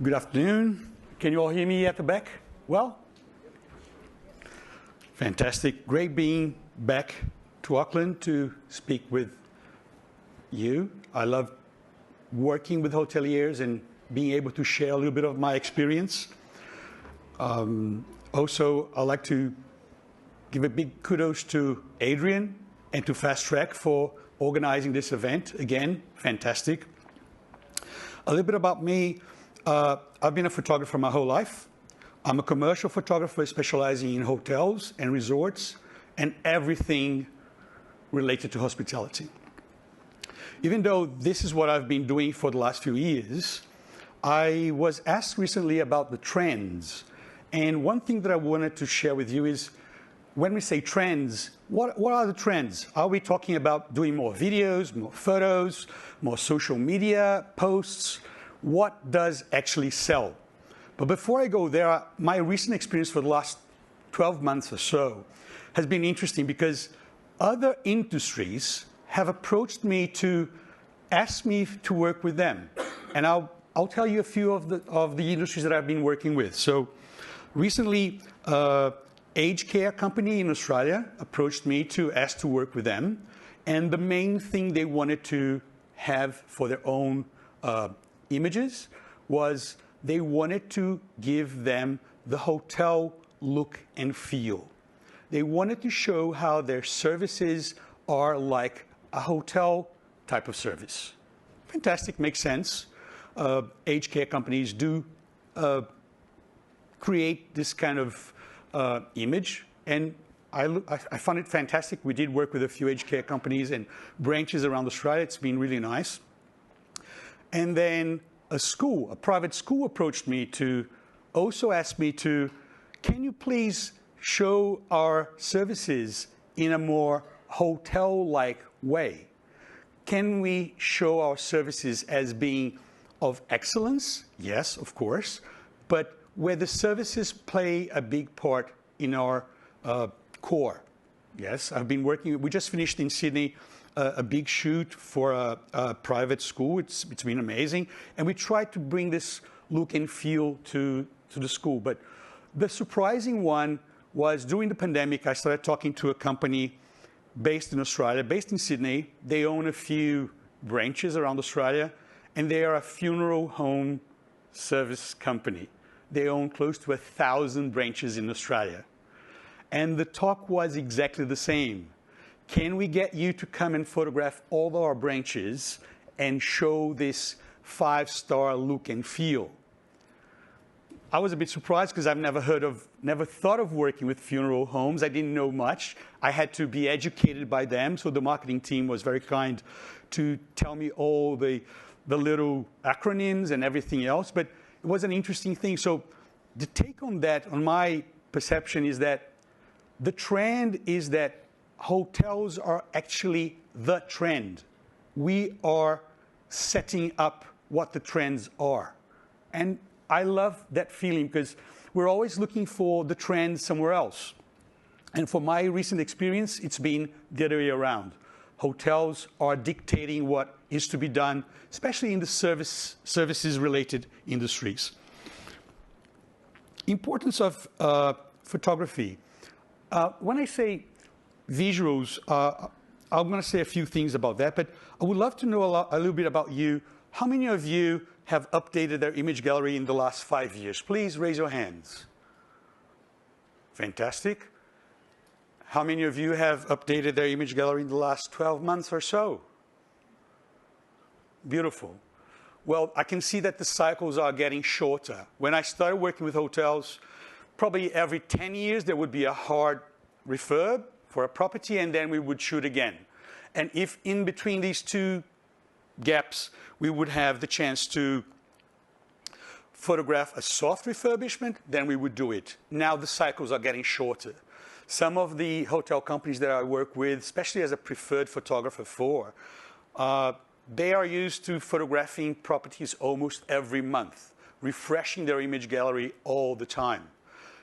Good afternoon. Can you all hear me at the back? Well? Fantastic. Great being back to Auckland to speak with you. I love working with hoteliers and being able to share a little bit of my experience. Also, I'd like to give a big kudos to Adrian and to Fast Track for organizing this event. Again, fantastic. A little bit about me. I've been a photographer my whole life. I'm a commercial photographer specializing in hotels and resorts and everything related to hospitality. Even though this is what I've been doing for the last few years, I was asked recently about the trends. And one thing that I wanted to share with you is, when we say trends, what are the trends? Are we talking about doing more videos, more photos, more social media posts? What does actually sell? But before I go there, my recent experience for the last 12 months or so has been interesting because other industries have approached me to ask me to work with them. And I'll tell you a few of the industries that I've been working with. So recently, aged care company in Australia approached me to ask to work with them. And the main thing they wanted to have for their own images was they wanted to give them the hotel look and feel. They wanted to show how their services are like a hotel type of service. Fantastic, makes sense. Aged care companies do create this kind of image, and I found it fantastic. We did work with a few aged care companies and branches around Australia. It's been really nice. And then a private school approached me to also ask me to, can you please show our services in a more hotel-like way? Can we show our services as being of excellence? Yes, of course, but where the services play a big part in our core. Yes, I've been working, we just finished in Sydney a big shoot for a private school. It's been amazing. And we tried to bring this look and feel to the school. But the surprising one was during the pandemic, I started talking to a company based in Australia, based in Sydney. They own a few branches around Australia, and they are a funeral home service company. They own close to 1,000 branches in Australia. And the talk was exactly the same. Can we get you to come and photograph all our branches and show this 5-star look and feel? I was a bit surprised because I've never thought of working with funeral homes. I didn't know much. I had to be educated by them. So the marketing team was very kind to tell me all the little acronyms and everything else. But it was an interesting thing. So the take on that, on my perception, is that the trend is that hotels are actually the trend. We are setting up what the trends are. And I love that feeling because we're always looking for the trend somewhere else. And for my recent experience, it's been the other way around. Hotels are dictating what is to be done, especially in the services-related industries. Importance of photography. When I say visuals, I'm going to say a few things about that, but I would love to know a little bit about you. How many of you have updated their image gallery in the last 5 years? Please raise your hands. Fantastic. How many of you have updated their image gallery in the last 12 months or so? Beautiful. Well, I can see that the cycles are getting shorter. When I started working with hotels, probably every 10 years there would be a hard refurb for a property, and then we would shoot again. And if in between these two gaps, we would have the chance to photograph a soft refurbishment, then we would do it. Now the cycles are getting shorter. Some of the hotel companies that I work with, especially as a preferred photographer for, they are used to photographing properties almost every month, refreshing their image gallery all the time.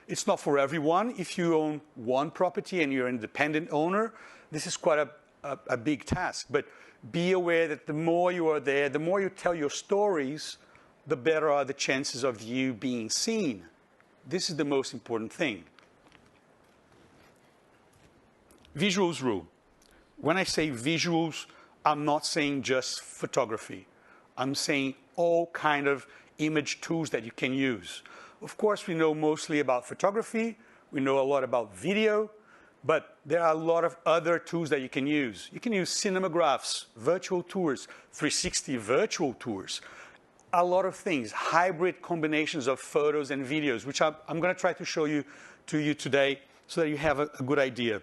It's not for everyone. If you own one property and you're an independent owner, this is quite a big task. But be aware that the more you are there, the more you tell your stories, the better are the chances of you being seen. This is the most important thing. Visuals rule. When I say visuals, I'm not saying just photography. I'm saying all kind of image tools that you can use. Of course, we know mostly about photography. We know a lot about video. But there are a lot of other tools that you can use. You can use cinemagraphs, virtual tours, 360 virtual tours, a lot of things, hybrid combinations of photos and videos, which I'm going to try to show you today so that you have a good idea.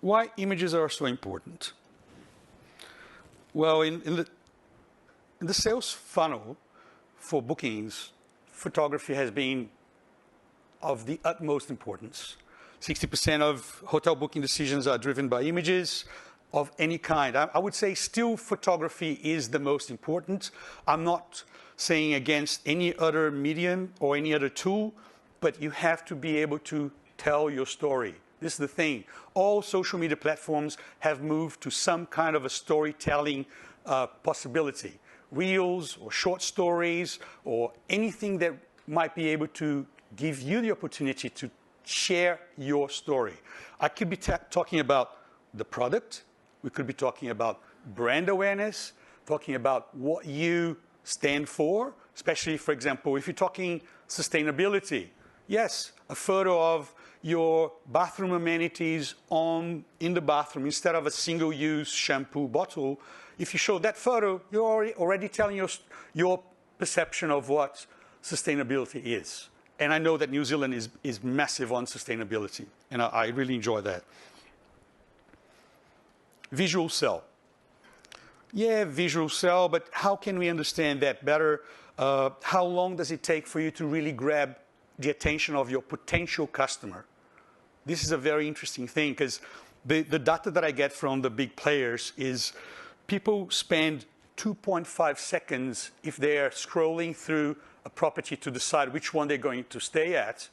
Why images are so important? Well, in the sales funnel for bookings, photography has been of the utmost importance. 60% of hotel booking decisions are driven by images of any kind. I would say still photography is the most important. I'm not saying against any other medium or any other tool, but you have to be able to tell your story. This is the thing. All social media platforms have moved to some kind of a storytelling possibility. Reels or short stories or anything that might be able to give you the opportunity to share your story. I could be talking about the product. We could be talking about brand awareness, talking about what you stand for, especially, for example, if you're talking sustainability. Yes, a photo of your bathroom amenities in the bathroom instead of a single-use shampoo bottle. If you show that photo, you're already telling your perception of what sustainability is. And I know that New Zealand is massive on sustainability, and I really enjoy that. Visual sell. Yeah, visual sell, but how can we understand that better? How long does it take for you to really grab the attention of your potential customer? This is a very interesting thing because the data that I get from the big players is people spend 2.5 seconds if they are scrolling through a property to decide which one they're going to stay at.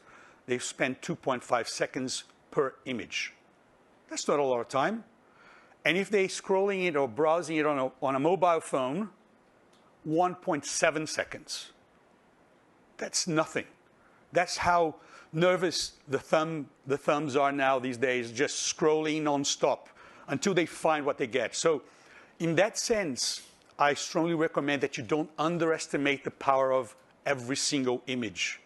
They spend 2.5 seconds per image. That's not a lot of time. And if they're scrolling it or browsing it on a mobile phone, 1.7 seconds. That's nothing. That's how nervous the thumbs are now these days, just scrolling nonstop until they find what they get. So in that sense, I strongly recommend that you don't underestimate the power of every single image,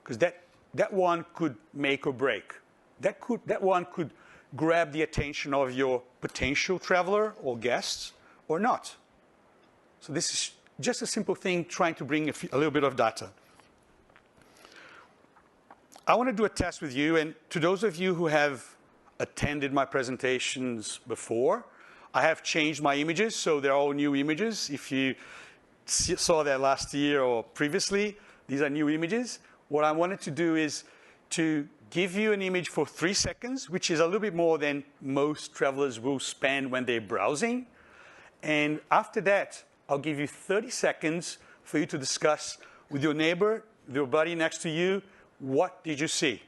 because that one could make or break. That one could grab the attention of your potential traveler or guests or not. So this is just a simple thing, trying to bring a little bit of data. I want to do a test with you, and to those of you who have attended my presentations before, I have changed my images, so they're all new images. If you saw that last year or previously, these are new images. What I wanted to do is to give you an image for 3 seconds, which is a little bit more than most travelers will spend when they're browsing. And after that, I'll give you 30 seconds for you to discuss with your neighbor, with your buddy next to you, what did you see?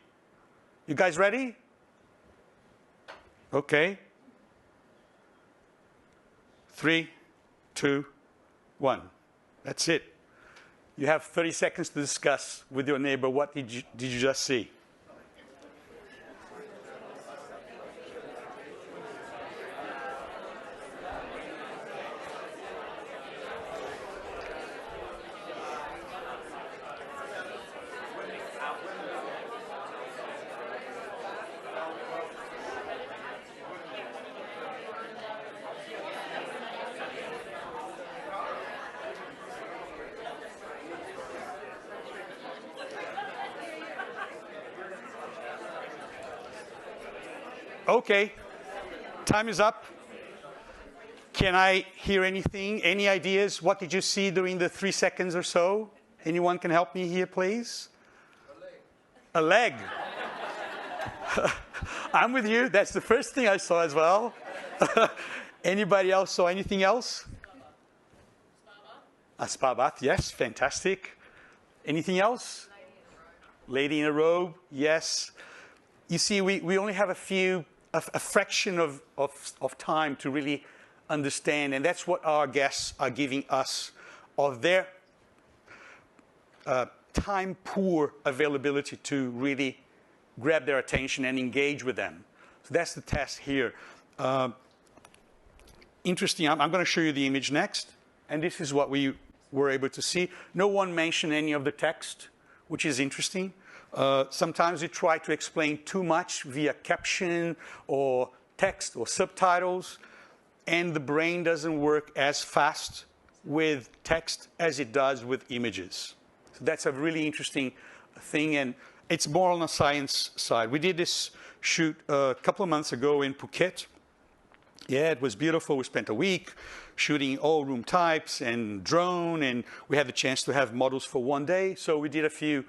You guys ready? Okay. 3, 2, 1. That's it. You have 30 seconds to discuss with your neighbor what did you just see. Okay, time is up. Can I hear anything? Any ideas? What did you see during the 3 seconds or so? Anyone can help me here, please? A leg. I'm with you. That's the first thing I saw as well. Anybody else saw anything else? A spa bath, yes, fantastic. Anything else? Lady in a robe, yes. You see, we only have a fraction of time to really understand, and that's what our guests are giving us of their time-poor availability to really grab their attention and engage with them. So that's the test here. Interesting, I'm going to show you the image next, and this is what we were able to see. No one mentioned any of the text, which is interesting. Sometimes we try to explain too much via caption or text or subtitles, and the brain doesn't work as fast with text as it does with images. So that's a really interesting thing, and it's more on the science side. We did this shoot a couple of months ago in Phuket. Yeah, it was beautiful. We spent a week shooting all room types and drone, and we had the chance to have models for one day. So we did a few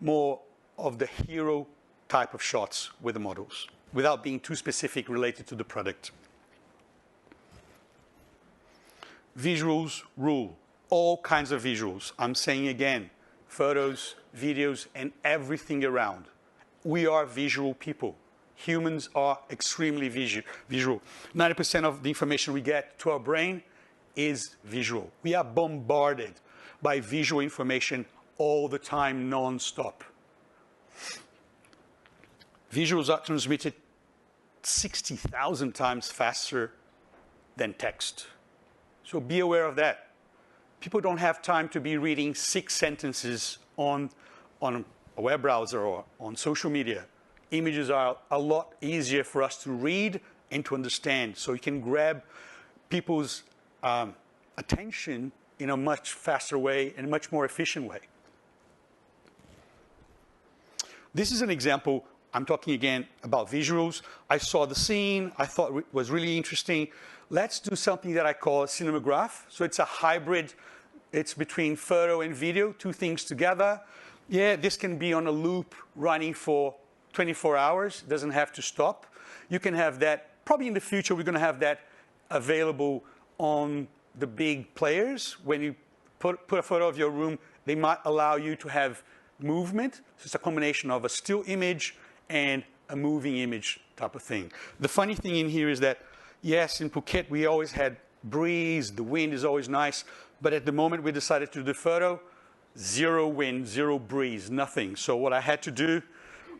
more of the hero type of shots with the models without being too specific related to the product. Visuals rule. All kinds of visuals. I'm saying again, photos, videos, and everything around. We are visual people. Humans are extremely visual. 90% of the information we get to our brain is visual. We are bombarded by visual information all the time, non-stop. Visuals are transmitted 60,000 times faster than text. So be aware of that. People don't have time to be reading 6 sentences on a web browser or on social media. Images are a lot easier for us to read and to understand. So you can grab people's attention in a much faster way and a much more efficient way. This is an example. I'm talking again about visuals. I saw the scene. I thought it was really interesting. Let's do something that I call a cinematograph. So it's a hybrid. It's between photo and video, 2 things together. Yeah, this can be on a loop running for 24 hours. It doesn't have to stop. You can have that. Probably in the future, we're going to have that available on the big players. When you put a photo of your room, they might allow you to have movement. So it's a combination of a still image and a moving image type of thing. The funny thing in here is that, yes, in Phuket, we always had breeze. The wind is always nice. But at the moment we decided to do the photo, 0 wind, 0 breeze, nothing. So what I had to do,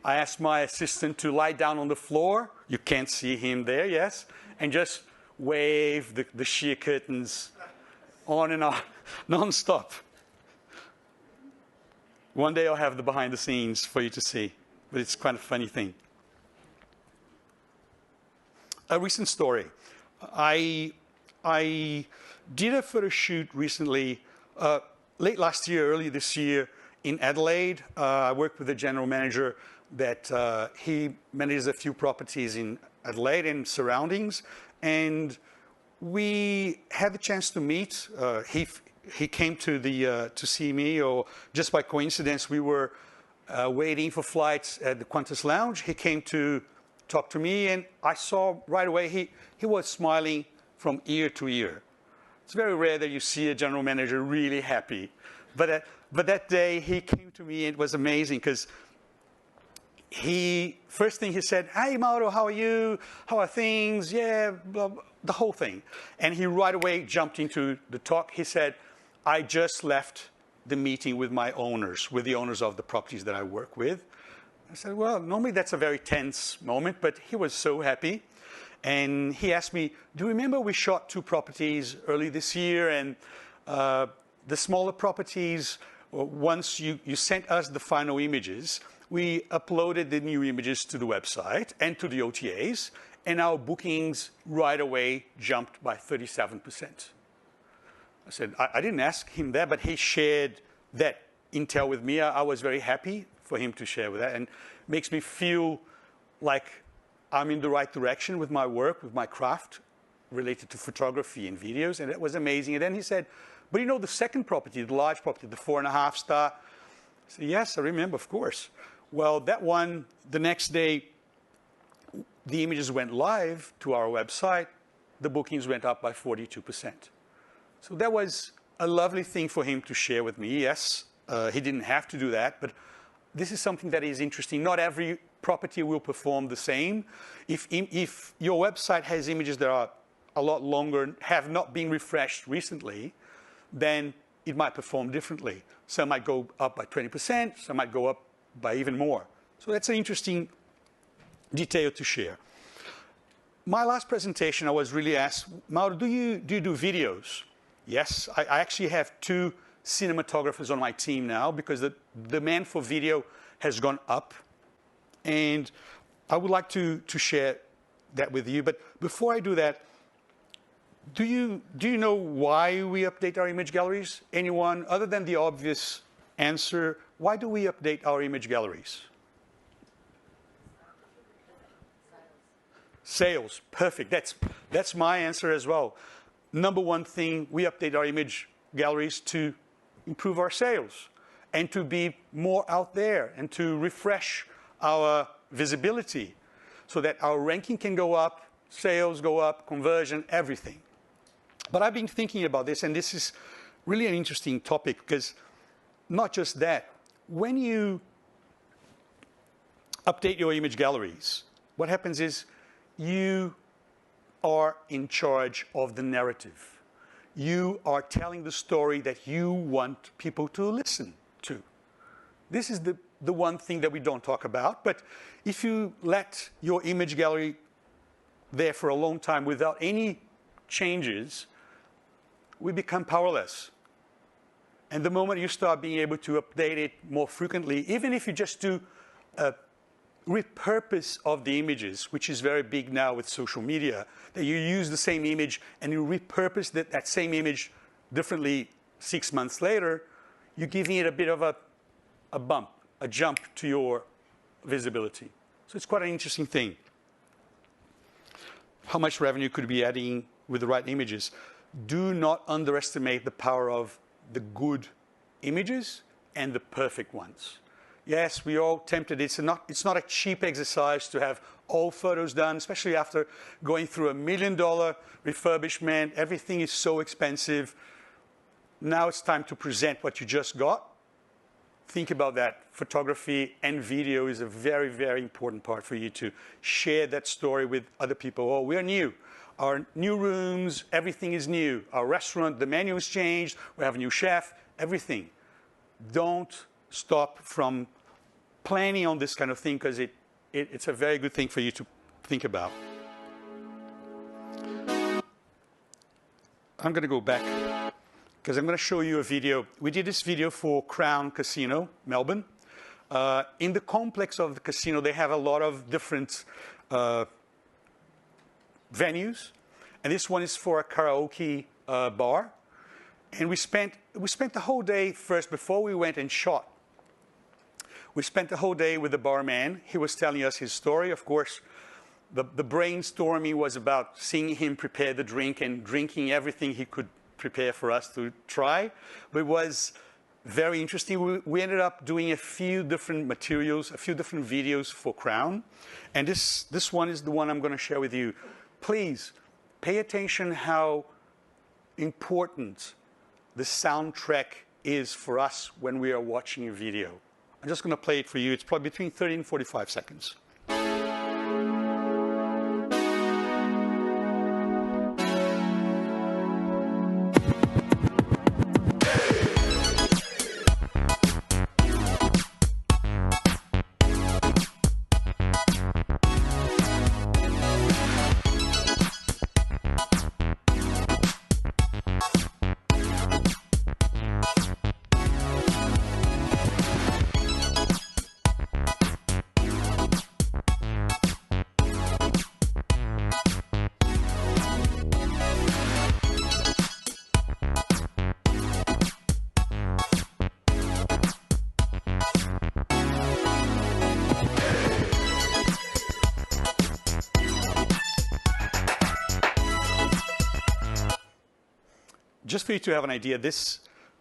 I asked my assistant to lie down on the floor. You can't see him there, yes? And just wave the sheer curtains on and on, non-stop. One day I'll have the behind the scenes for you to see, but it's quite a funny thing. A recent story. I did a photo shoot recently, late last year, early this year in Adelaide. I worked with a general manager that he manages a few properties in Adelaide and surroundings, and we had the chance to meet. He came to see me, or just by coincidence, we were waiting for flights at the Qantas Lounge. He came to talk to me, and I saw right away he was smiling from ear to ear. It's very rare that you see a general manager really happy. But that day, he came to me, and it was amazing, because first thing he said, "Hey, Mauro, how are you? How are things? Yeah, blah, blah," the whole thing. And he right away jumped into the talk. He said, "I just left the meeting with my owners, with the owners of the properties that I work with." I said, well, normally that's a very tense moment, but he was so happy. And he asked me, "Do you remember we shot 2 properties early this year? And the smaller properties, once you sent us the final images, we uploaded the new images to the website and to the OTAs, and our bookings right away jumped by 37%. I said, I didn't ask him that, but he shared that intel with me. I was very happy for him to share with that, and makes me feel like I'm in the right direction with my work, with my craft related to photography and videos, and it was amazing. And then he said, "But you know the second property, the large property, the 4.5 star?" I said, "Yes, I remember, of course." Well, that one, the next day, the images went live to our website. The bookings went up by 42%. So that was a lovely thing for him to share with me. Yes, he didn't have to do that, but this is something that is interesting. Not every property will perform the same. If your website has images that are a lot longer, have not been refreshed recently, then it might perform differently. Some might go up by 20%, some might go up by even more. So that's an interesting detail to share. My last presentation, I was really asked, Mauro, do you do videos? Yes, I actually have 2 cinematographers on my team now because the demand for video has gone up. And I would like to share that with you. But before I do that, do you know why we update our image galleries? Anyone, other than the obvious answer, why do we update our image galleries? Sales, perfect. That's my answer as well. Number one thing, we update our image galleries to improve our sales and to be more out there and to refresh our visibility so that our ranking can go up, sales go up, conversion, everything. But I've been thinking about this, and this is really an interesting topic because not just that, when you update your image galleries, what happens is you are in charge of the narrative. You are telling the story that you want people to listen to. This is the one thing that we don't talk about, but if you let your image gallery there for a long time without any changes, we become powerless. And the moment you start being able to update it more frequently, even if you just do a repurpose of the images, which is very big now with social media, that you use the same image and you repurpose that same image differently 6 months later, you're giving it a bit of a bump, a jump to your visibility. So it's quite an interesting thing. How much revenue could be adding with the right images? Do not underestimate the power of the good images and the perfect ones. Yes, we're all tempted. It's not a cheap exercise to have all photos done, especially after going through $1 million refurbishment. Everything is so expensive. Now it's time to present what you just got. Think about that. Photography and video is a very, very important part for you to share that story with other people. Oh, we're new. Our new rooms, everything is new. Our restaurant, the menu has changed. We have a new chef, everything. Don't stop from planning on this kind of thing because it's a very good thing for you to think about. I'm going to go back because I'm going to show you a video. We did this video for Crown Casino, Melbourne. In the complex of the casino, they have a lot of different venues, and this one is for a karaoke bar. And we spent the whole day first, before we went and shot. We spent the whole day with the barman. He was telling us his story. Of course, the brainstorming was about seeing him prepare the drink and drinking everything he could prepare for us to try. But it was very interesting. We ended up doing a few different materials, a few different videos for Crown. And this one is the one I'm going to share with you. Please pay attention how important the soundtrack is for us when we are watching a video. I'm just going to play it for you. It's probably between 30 and 45 seconds. Just for you to have an idea,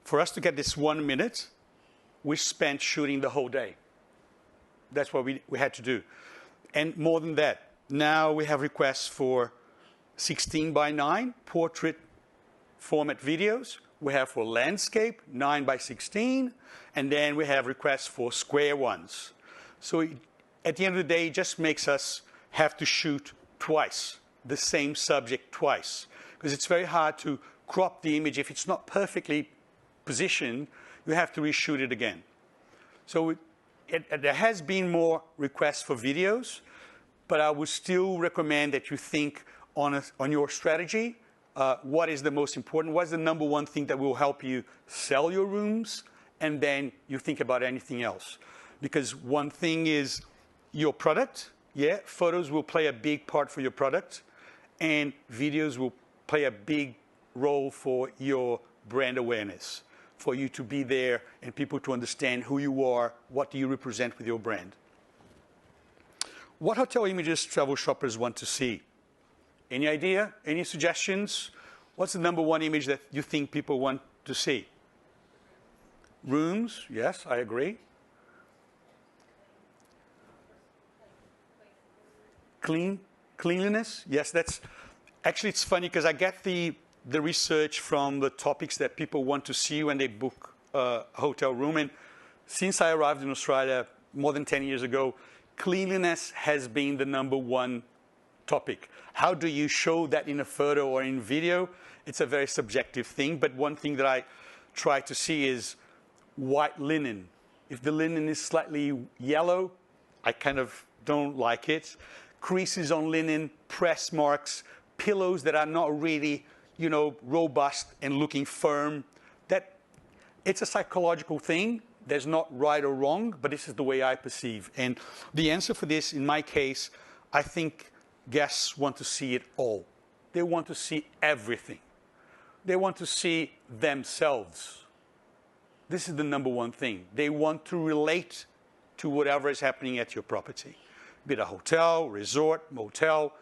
for us to get this 1 minute, we spent shooting the whole day. That's what we had to do. And more than that, now we have requests for 16:9 portrait format videos. We have for landscape, 9:16, and then we have requests for square ones. So at the end of the day, it just makes us have to shoot twice the same subject twice, because it's very hard to crop the image. If it's not perfectly positioned, you have to reshoot it again. So there has been more requests for videos, but I would still recommend that you think on your strategy. What is the most important? What's the number one thing that will help you sell your rooms? And then you think about anything else. Because one thing is your product. Yeah, photos will play a big part for your product. And videos will play a big role for your brand awareness, for you to be there and people to understand who you are, what do you represent with your brand. What hotel images travel shoppers want to see? Any idea? Any suggestions? What's the number one image that you think people want to see? Rooms, yes, I agree. Cleanliness, yes, that's, actually it's funny because I get the research from the topics that people want to see when they book a hotel room. And since I arrived in Australia more than 10 years ago, cleanliness has been the number one topic. How do you show that in a photo or in video? It's a very subjective thing, but one thing that I try to see is white linen. If the linen is slightly yellow, I kind of don't like it. Creases on linen, press marks, pillows that are not really, you know, robust and looking firm. That, it's a psychological thing. There's not right or wrong, but this is the way I perceive. And the answer for this, in my case, I think guests want to see it all. They want to see everything. They want to see themselves. This is the number one thing. They want to relate to whatever is happening at your property. Be it a hotel, resort, motel,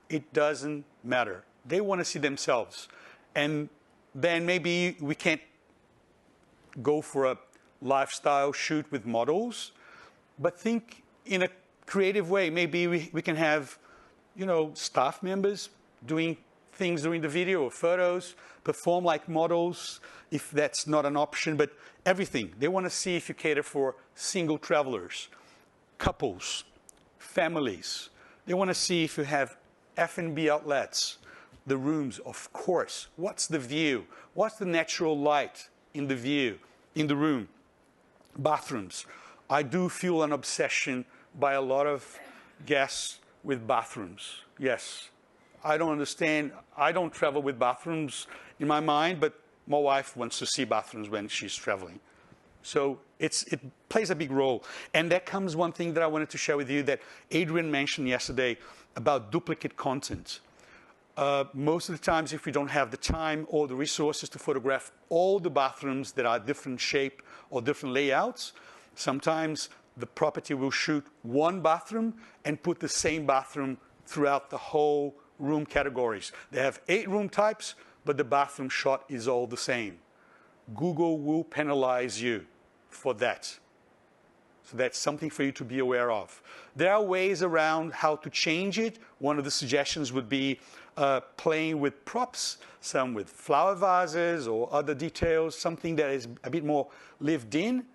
it doesn't matter. They want to see themselves. And then maybe we can't go for a lifestyle shoot with models, but think in a creative way. Maybe we can have, you know, staff members doing things during the video or photos, perform like models if that's not an option, but everything. They want to see if you cater for single travelers, couples, families. They want to see if you have F&B outlets, the rooms, of course. What's the view? What's the natural light in the view, in the room? Bathrooms. I do feel an obsession by a lot of guests with bathrooms. Yes. I don't understand. I don't travel with bathrooms in my mind, but my wife wants to see bathrooms when she's traveling. So it plays a big role. And that comes one thing that I wanted to share with you that Adrian mentioned yesterday about duplicate content. Most of the times, if we don't have the time or the resources to photograph all the bathrooms that are different shape or different layouts, sometimes the property will shoot one bathroom and put the same bathroom throughout the whole room categories. They have 8 room types, but the bathroom shot is all the same. Google will penalize you for that. So that's something for you to be aware of. There are ways around how to change it. One of the suggestions would be playing with props, some with flower vases or other details, something that is a bit more lived in,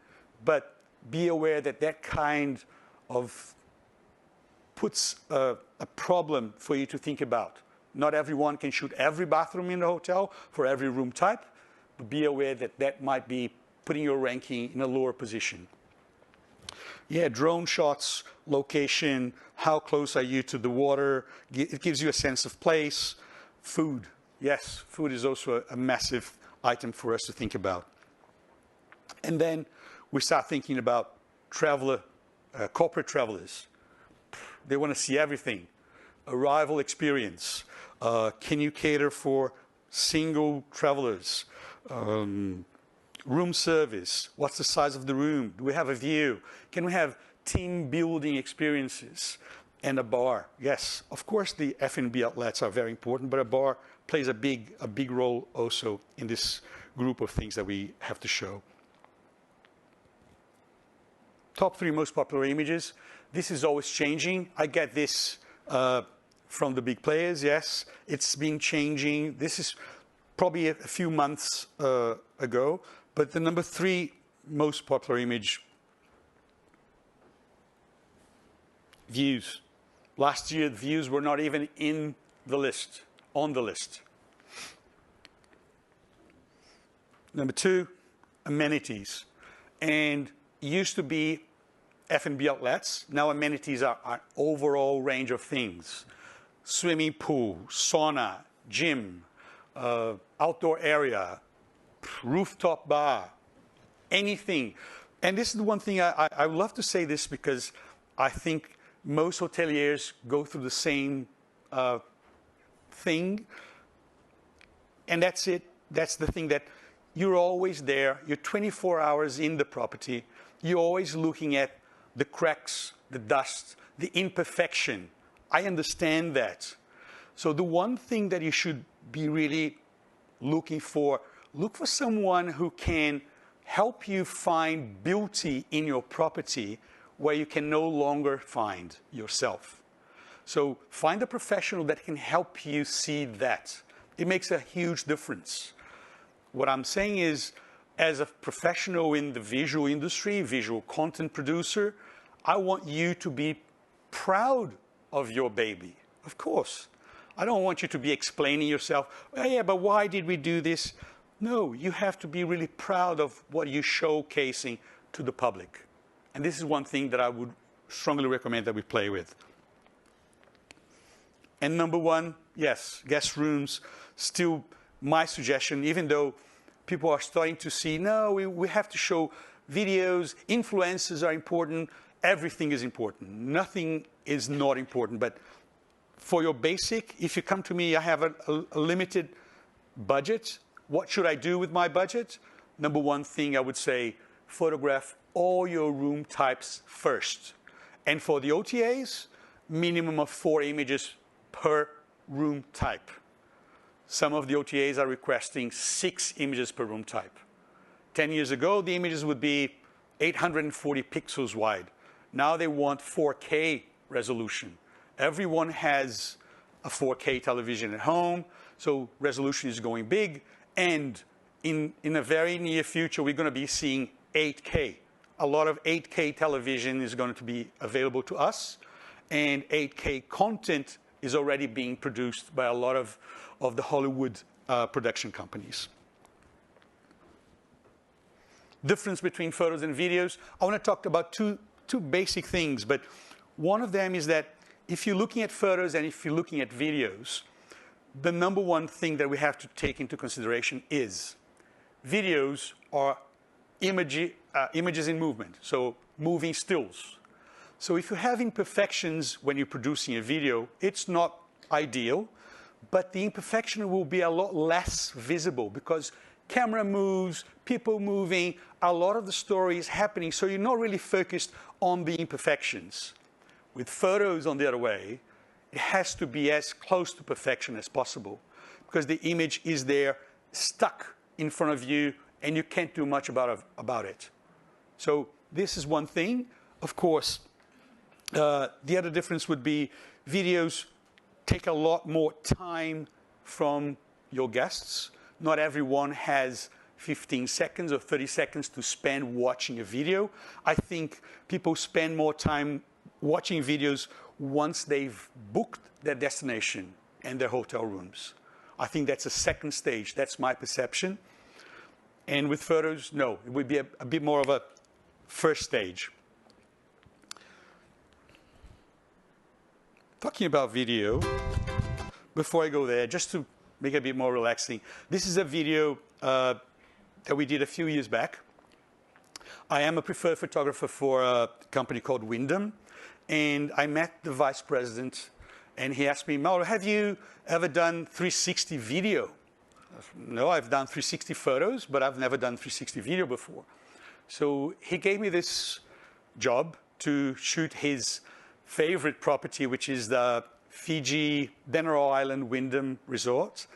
but be aware that that kind of puts a problem for you to think about. Not everyone can shoot every bathroom in the hotel for every room type, but be aware that that might be putting your ranking in a lower position. Yeah, drone shots, location, how close are you to the water? It gives you a sense of place. Food, yes, food is also a massive item for us to think about. And then we start thinking about corporate travelers. They want to see everything. Arrival experience. Can you cater for single travelers? Room service. What's the size of the room? Do we have a view? Can we have team building experiences? And a bar. Yes, of course the F&B outlets are very important, but a bar plays a big role also in this group of things that we have to show. Top 3 most popular images. This is always changing. I get this from the big players, yes. It's been changing. This is probably a few months ago. But the number 3 most popular image, views. Last year, views were not even in the list, on the list. Number 2, amenities. And it used to be F&B outlets. Now amenities are an overall range of things. Swimming pool, sauna, gym, outdoor area, rooftop bar, anything. And this is the one thing I would love to say this because I think most hoteliers go through the same thing. And that's it. That's the thing that you're always there. You're 24 hours in the property. You're always looking at the cracks, the dust, the imperfection. I understand that. So the one thing that you should be really looking for, look for someone who can help you find beauty in your property where you can no longer find yourself. So find a professional that can help you see that. It makes a huge difference. What I'm saying is, as a professional in the visual industry, visual content producer, I want you to be proud of your baby, of course. I don't want you to be explaining yourself, oh, yeah, but why did we do this? No, you have to be really proud of what you're showcasing to the public. And this is one thing that I would strongly recommend that we play with. And number 1, yes, guest rooms, still my suggestion, even though people are starting to see, no, we have to show videos, influencers are important, everything is important. Nothing is not important, but for your basic, if you come to me, I have a limited budget. What should I do with my budget? Number 1 thing I would say, photograph all your room types first. And for the OTAs, minimum of 4 images per room type. Some of the OTAs are requesting 6 images per room type. 10 years ago, the images would be 840 pixels wide. Now they want 4K resolution. Everyone has a 4K television at home, so resolution is going big. And in a very near future, we're going to be seeing 8K. A lot of 8K television is going to be available to us, and 8K content is already being produced by a lot of the Hollywood production companies. Difference between photos and videos. I want to talk about two basic things, but one of them is that if you're looking at photos and if you're looking at videos, the number 1 thing that we have to take into consideration is videos are images in movement, so moving stills. So if you have imperfections when you're producing a video, it's not ideal, but the imperfection will be a lot less visible because camera moves, people moving, a lot of the story is happening, so you're not really focused on the imperfections. With photos, on the other way, it has to be as close to perfection as possible because the image is there, stuck in front of you, and you can't do much about it. So this is one thing. Of course, the other difference would be videos take a lot more time from your guests. Not everyone has 15 seconds or 30 seconds to spend watching a video. I think people spend more time watching videos once they've booked their destination and their hotel rooms. I think that's a second stage. That's my perception. And with photos, no, it would be a bit more of a first stage. Talking about video, before I go there, just to make it a bit more relaxing, this is a video that we did a few years back. I am a preferred photographer for a company called Wyndham, and I met the vice president, and he asked me, Mauro, have you ever done 360 video? No, I've done 360 photos, but I've never done 360 video before. So he gave me this job to shoot his favorite property, which is the Fiji Denarau Island Wyndham Resort,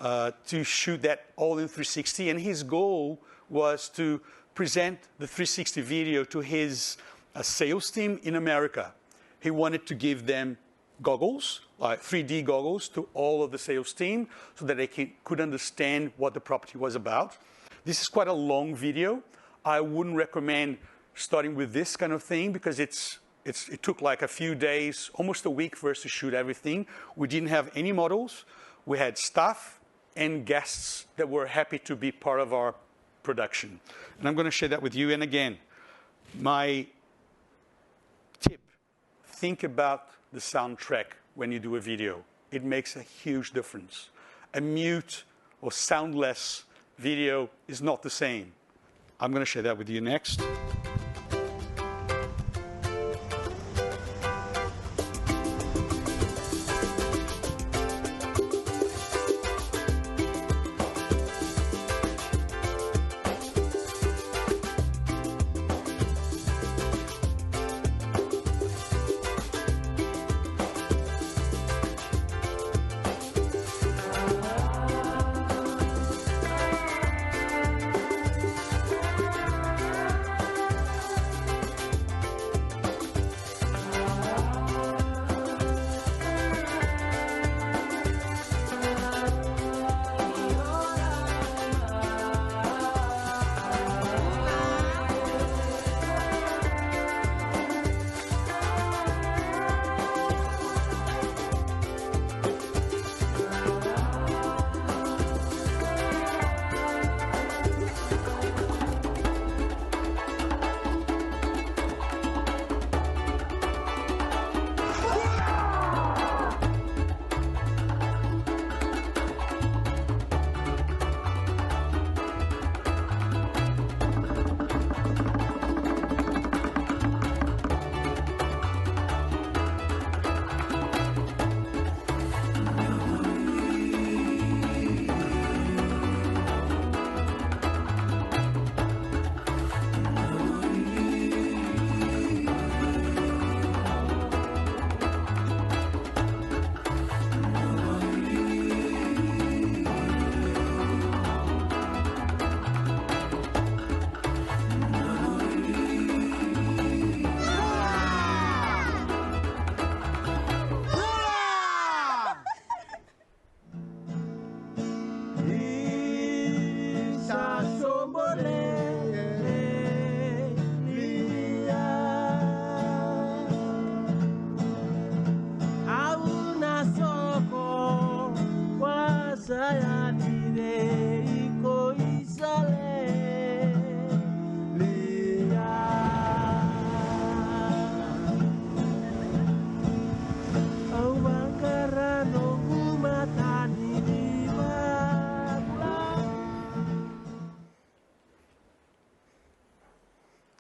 to shoot that all in 360. And his goal was to present the 360 video to his sales team in America. He wanted to give them goggles, 3D goggles, to all of the sales team so that they could understand what the property was about. This is quite a long video. I wouldn't recommend starting with this kind of thing because it's it took like a few days, almost a week for us to shoot everything. We didn't have any models. We had staff and guests that were happy to be part of our production. And I'm going to share that with you. And again, my tip, think about the soundtrack when you do a video. It makes a huge difference. A mute or soundless video is not the same. I'm going to share that with you next.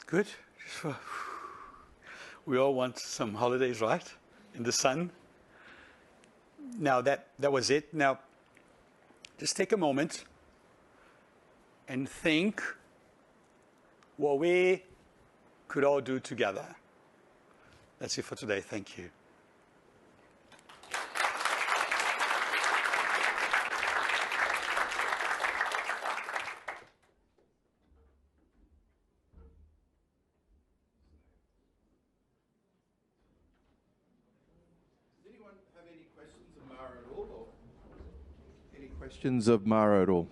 Good. We all want some holidays, right? In the sun. Now that was it. Now, just take a moment and think what we could all do together. That's it for today. Thank you. Questions of Mauro at all?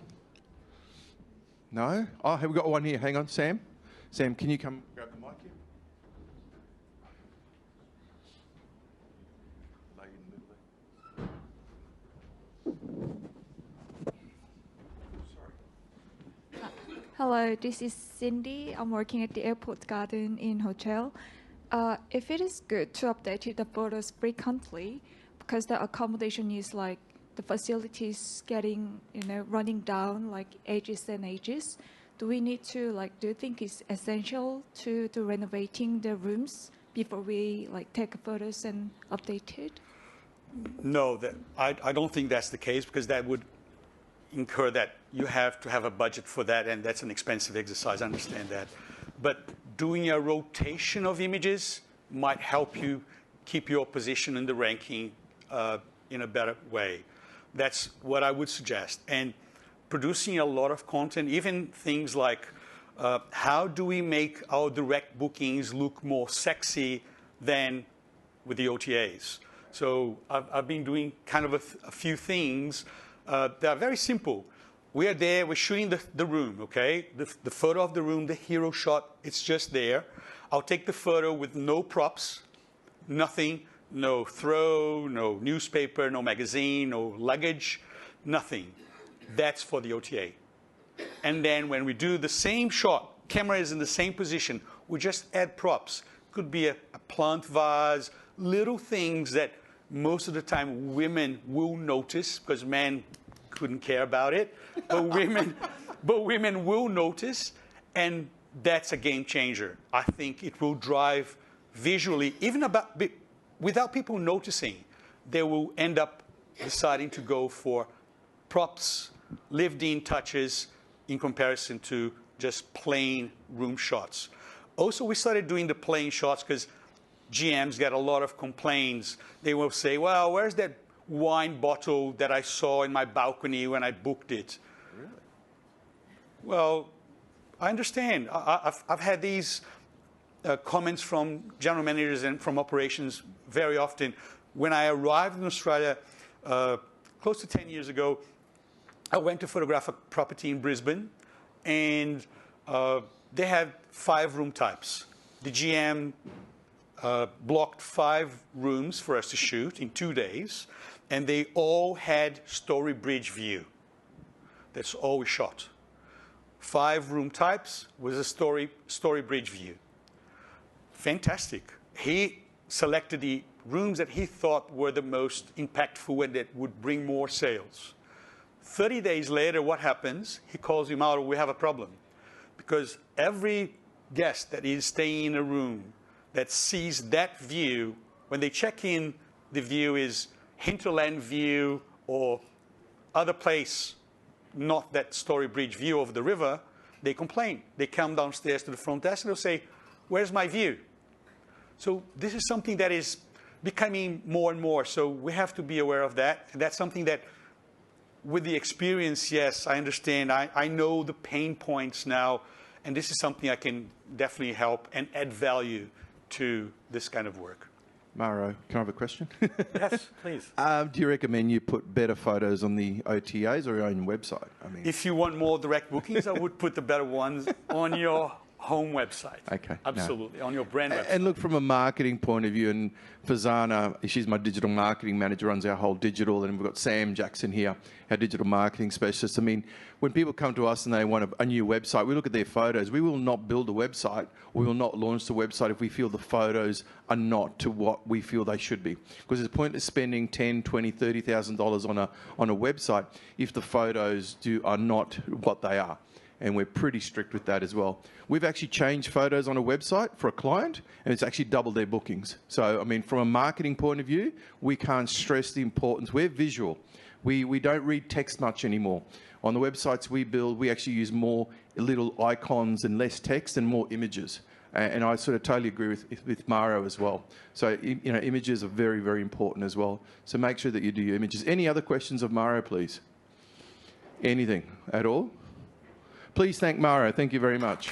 No? Oh, have we got one here? Hang on, Sam. Sam, can you come grab the mic here? Lay in the middle there. Sorry. Hello, this is Cindy. I'm working at the airport garden in hotel. If it is good to update the photos frequently, because the accommodation is like the facilities getting, running down like ages and ages. Do we need to do you think it's essential to renovating the rooms before we take photos and update it? No, I don't think that's the case, because that would incur that you have to have a budget for that, and that's an expensive exercise. I understand that. But doing a rotation of images might help you keep your position in the ranking in a better way. That's what I would suggest. And producing a lot of content, even things like how do we make our direct bookings look more sexy than with the OTAs? So I've been doing kind of a few things that are very simple. we are there, we're shooting the room, okay? The photo of the room, the hero shot, it's just there. I'll take the photo with no props, nothing, no throw, no newspaper, no magazine, no luggage, nothing. That's for the OTA. And then when we do the same shot, camera is in the same position, we just add props. Could be a plant vase, little things that most of the time women will notice because men couldn't care about it, but women will notice, and that's a game changer. I think it will drive visually, even without people noticing, they will end up deciding to go for props, lived-in touches in comparison to just plain room shots. Also, we started doing the plain shots because GMs get a lot of complaints. They will say, well, where's that wine bottle that I saw in my balcony when I booked it? Really? Well, I understand. I've had these comments from general managers and from operations very often. When I arrived in Australia close to 10 years ago, I went to photograph a property in Brisbane, and they had 5 room types. The GM blocked 5 rooms for us to shoot in 2 days, and they all had Story Bridge view. That's all we shot. 5 room types with a Story Bridge view. Fantastic. He selected the rooms that he thought were the most impactful and that would bring more sales. 30 days later, what happens? He calls me, Mauro, we have a problem. Because every guest that is staying in a room that sees that view, when they check in, the view is hinterland view or other place, not that Story Bridge view of the river, they complain. They come downstairs to the front desk and they'll say, where's my view? So this is something that is becoming more and more. So we have to be aware of that. And that's something that, with the experience, yes, I understand. I know the pain points now. And this is something I can definitely help and add value to this kind of work. Mauro, can I have a question? Yes, please. Do you recommend you put better photos on the OTAs or your own website? I mean, if you want more direct bookings, I would put the better ones on your home website. Okay. Absolutely, on your brand website. And look, from a marketing point of view, and Fazana, she's my digital marketing manager, runs our whole digital, and we've got Sam Jackson here, our digital marketing specialist. I mean, when people come to us and they want a new website, we look at their photos. We will not build a website, we will not launch the website if we feel the photos are not to what we feel they should be. Because it's pointless spending $10,000, $20,000, $30,000 on a website if the photos are not what they are. And we're pretty strict with that as well. We've actually changed photos on a website for a client, and it's actually doubled their bookings. So, I mean, from a marketing point of view, we can't stress the importance. We're visual. We don't read text much anymore. On the websites we build, we actually use more little icons and less text and more images. And I sort of totally agree with Mauro as well. So, you know, images are very, very important as well. So make sure that you do your images. Any other questions of Mauro, please? Anything at all? Please thank Mauro. Thank you very much.